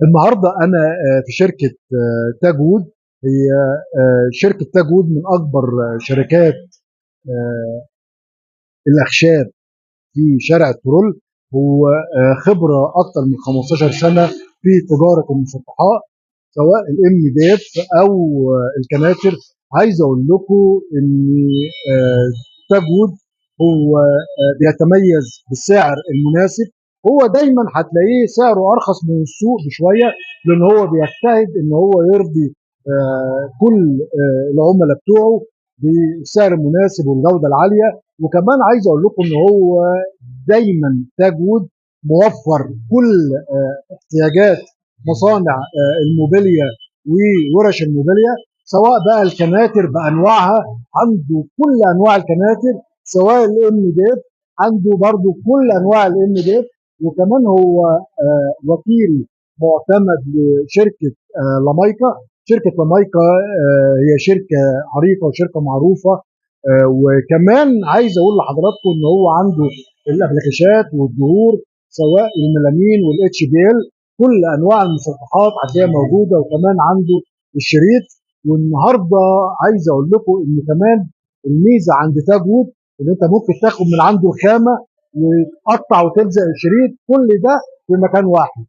النهارده انا في شركه تاج وود. هي شركه تاج وود من اكبر شركات آه، الاخشاب في شارع الترول. هو خبره اكثر من 15 سنه في تجاره المسطحات، سواء الام ديف او الكناتر. عايز اقول لكم ان آه، تاج وود هو بيتميز بالسعر المناسب. هو دايما هتلاقيه سعره ارخص من السوق بشويه، لان هو بيجتهد ان هو يرضي كل العملاء بتوعه بالسعر المناسب والجوده العاليه. وكمان عايز اقول لكم ان هو دايما تاج وود موفر كل احتياجات مصانع الموبيليا وورش الموبيليا، سواء بقى الكناتر بانواعها. عنده كل انواع الكناتر، سواء الام ديف عنده برضو كل انواع الام ديف. وكمان هو وكيل معتمد لشركه لامايكا. شركه لامايكا هي شركه عريقه وشركه معروفه. وكمان عايز اقول لحضراتكم ان هو عنده الابلكيشات والظهور، سواء الميلامين والاتش بي ال. كل انواع المسطحات هتلاقيها موجوده، وكمان عنده الشريط. والنهارده عايز اقول لكم ان كمان الميزه عند تاج وود ان انت ممكن تاخد من عنده الخامه وتقطع وتلزق الشريط، كل ده في مكان واحد.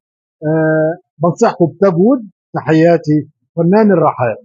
بنصحكم بتاج وود. تحياتي، فنان الرحال.